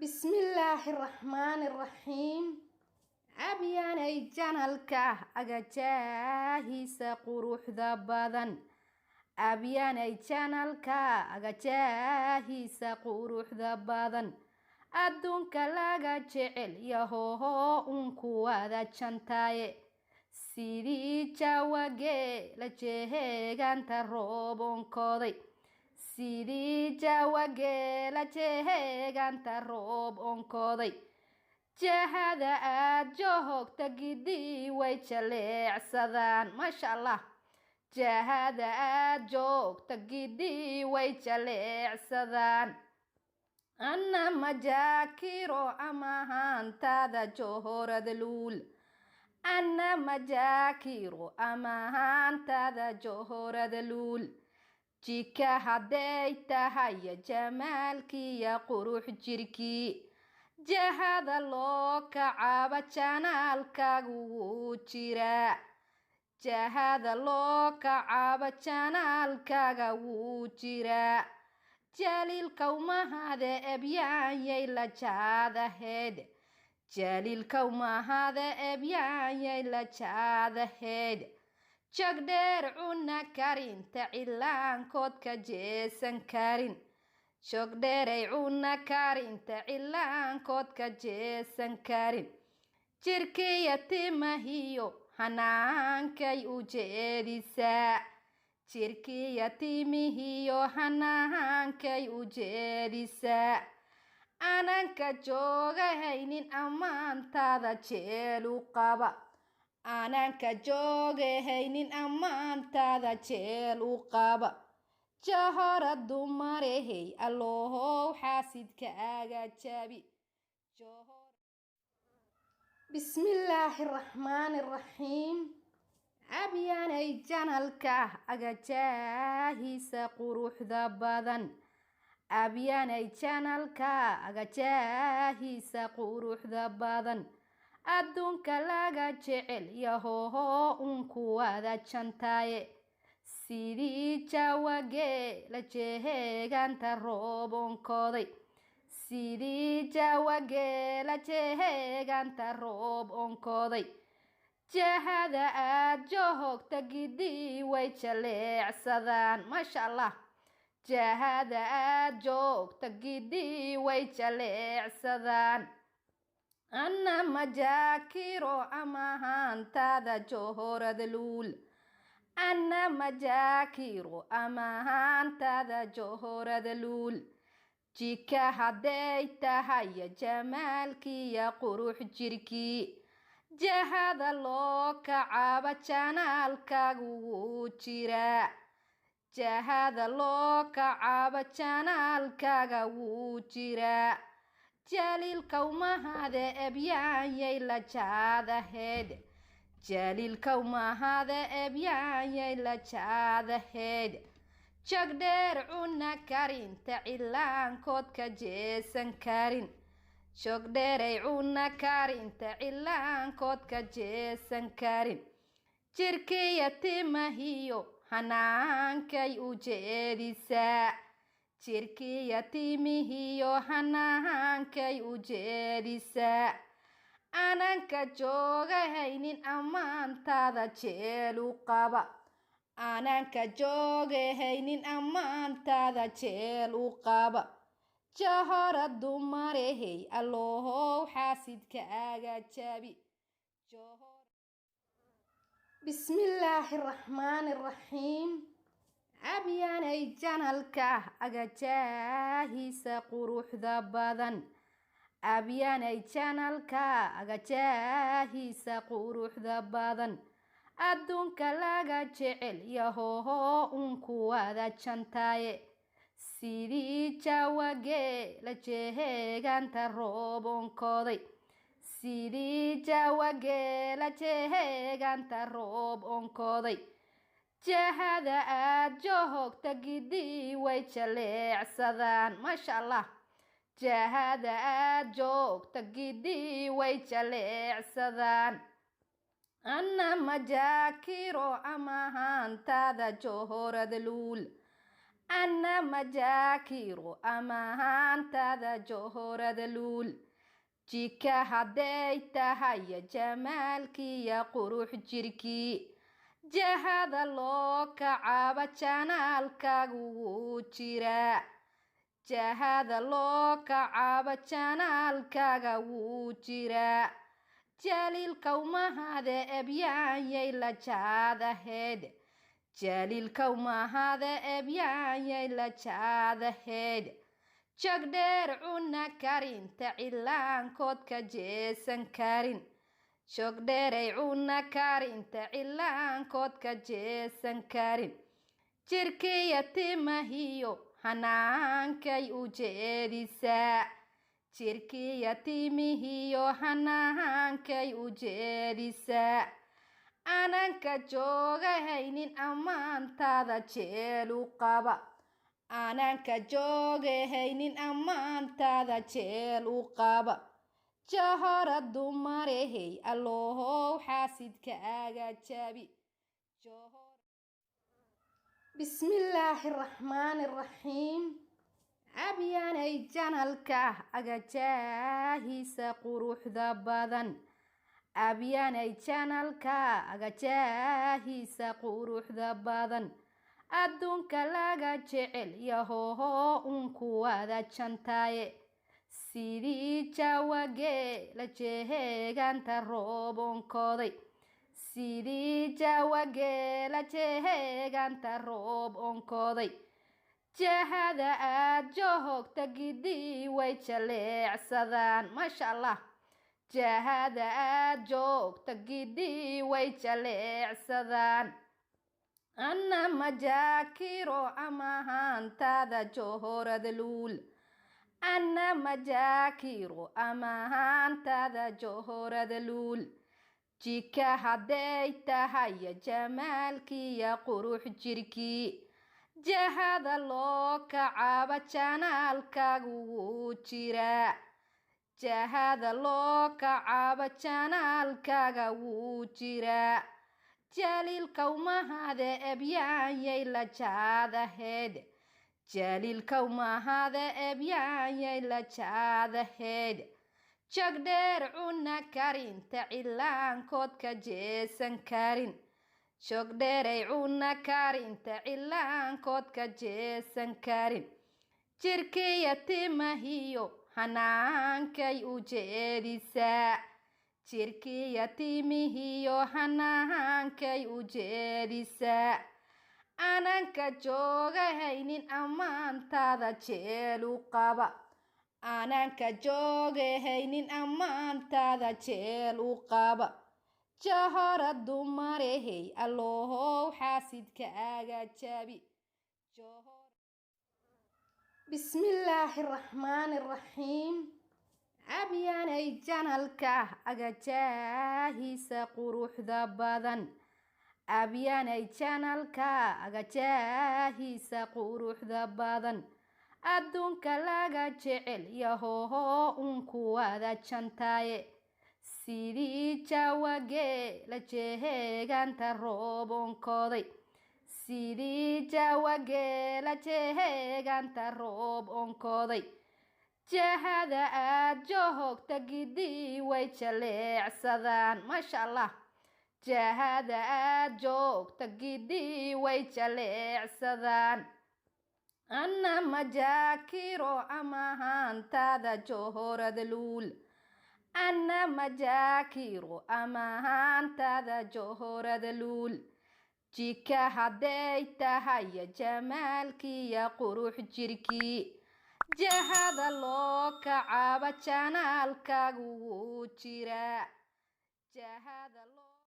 بسم الله الرحمن الرحيم. أبياني جنالكا أجاهيسا قروح ذا بدن. أبياني جنالكا أجاهيسا قروح ذا بدن. أدونك لاغا جعل يهوهو أنكو هذا جنتاي سيدي جاوغي لجهيغان تروبون كودي sidii jaawageela jeheeganta roob onkooday jahada aad joogta gidii way jaleecsadaan maasha allah jahada aad joogta gidii way jaleecsadaan anna majaakiro ama haantaada johorada luul anna majaakiro ama haantaada johorada luul jika hadday tahay jamaalkiya qurux jirkii jahada loo kacaaba janaalkaagu wuu jiraa jahada loo kacaaba janaalkaaga wuu jiraa jaliilkawmahade ebyaanyay la jaadaheed jaliilkawmahade ebyaanyay la jaadaheed jogdheer cuna karinta cilaankood ka jeesan karin jogdheeray cuna karinta cilaankood ka jeesan karin jirkiya timahiyo hanaankay u jeedisaa jirkiya timihiyo hanaankay u jeedisaa ananka joogahaynin ammaantaada jeelu qaba ananka joogahaynin ammaantaada jeel u qaba jahora dumarehey allohow xaasidka aga jabi bismillaahi raxmaani raxiim abyaanay janalka agajaahiisa quruxda badan abyaanay janalka agajaahiisa quruxda badan adduunka laga jecel yahoho unku wada jantaaye sidii jaawagee la jeheeganta roob onkooday sidii jaawagee la jeheeganta roob onkooday jahada aad joogta gidii way jaleecsadaan maasha allah jahada aad joogta gidii way jaleecsadaan anna majaakiro ama haantaada johorada luul anna majaakiro ama haantaada johorada luul jika hadday tahay jamaalkiya qurux jirkii jahada loo kacaaba janaalkaagu wuu jiraa jahada loo kacaaba janaalkaaga wuu jiraa jaliilkawmahade ebyaanyay la jaadaheed jaliilkawmahade ebyaanyay la jaadaheed jogdheer cuna karinta cilaankood ka jeesan karin jogdheeray cuna karinta cilaankood ka jeesan karin jirkiya timahiyo hanaankay u jeedisaa jirkiya timihiyo hanaankay u jeedisaa ananka joogahaynin ammaantaada jeelu qaba ananka joogahaynin ammaantaada jeel u qaba jahora dumarehey allohow xaasidka aga jabi bismillaahi raxmaani raxiim abyaanay janalka agajaahiisa quruxda badan abyaanay janalka agajaahiisa quruxda badan adduunka laga jecel yahoho unku wada jantaaye sidii jaawagee la jeheeganta roob onkooday sidii jaawagee la jeheeganta roob onkooday jahada aad joogta gidii way jaleecsadaan maasha allah jahada aad joogta gidii way jaleecsadaan anna majaakiro ama haantaada johorada luul أنا مجاكيرو أمان تذا جوهرة لول جيكا هديتها يا جمالكي يا قروح جيركي جهاد الله كعابة جانالكا وجيرا جهاد الله كعابة جانالكا وجيرا جليل كوما هذا أبيان يلا جاذا هيد جليل كوما هذا أبيان يلا جاذا هيد جقدر عنا كارين تعلان كود كجيسن كارين جقدر عنا كارين تعلان كود كجيسن كارين جركي يتيما هيو هنان كي ujeedisa jirkii yatiimihiyo hanaankay ujeedisa ananka joogahaynin ammaantaada jeelu qaba ananka joogahaynin ammaantaada jeelu qaba jahora dumarehey allohow xaasidka aga jabi bismillaahi raxmaani raxiim abyaanay janalka agajaahisa quruxda badan abyaanay janalka agajaahisa quruxda badan adduunka laga jecel yahoho unku wada jantaaye sidii jawagee la jeheeganta roobonkooday sidii jawagee la jeheeganta roob onkooday jahada aad joogta gidii way jaleecsadaan maasha allah jahada aad joogta gidii way jaleecsadaan anna majaakiro amahantaada johorada luul anna majaakiro amahantaada johorada luul jika hadday tahay jamaalkii ya qurux jirkii jahada loo kacaaba janaalkaagu wuu jiraa jahada loo kacaaba janaalkaaga wuu jiraa jaliilkawmahade ebyaanyay la jaadaheed jaliilkawmahade ebyaanyay la jaadaheed jagdheer cuna karinta cilaankood ka jeesan karin jogdheeray cuna karinta cilaankood ka jeesan karin jirkii yatiimahiyo hanaankay ujeedisaa jirkii yatiimihiyo hanaankay ujeedisaa ananka joogahaynin ammaantaada jeelu qaba ananka joogahaynin ammaantaada jeelu qaba jahora dumarehey allohow xaasidka aga jabi bismillaahi raxmaani raxiim abyaanay janalka agajaahisa quruxda badan abyaanay janalka agajaahisa quruxda badan adduunka laga jecel yahoho unku wada jantaaye sidii jawagee la jeheeganta roobonkooday sidii jawagee la jeheeganta roob onkooday jahada aad joogta gidii way jaleecsadaan maasha allah jahada aad joogta gidii way jaleecsadaan anna majaakiro amahantaada johorada luul anna majaakiro amahantaada johorada luul jika hadday tahay jamaalkii ya qurux jirkii jahada loo kacaaba janaalkaagu wuu jiraa jahada loo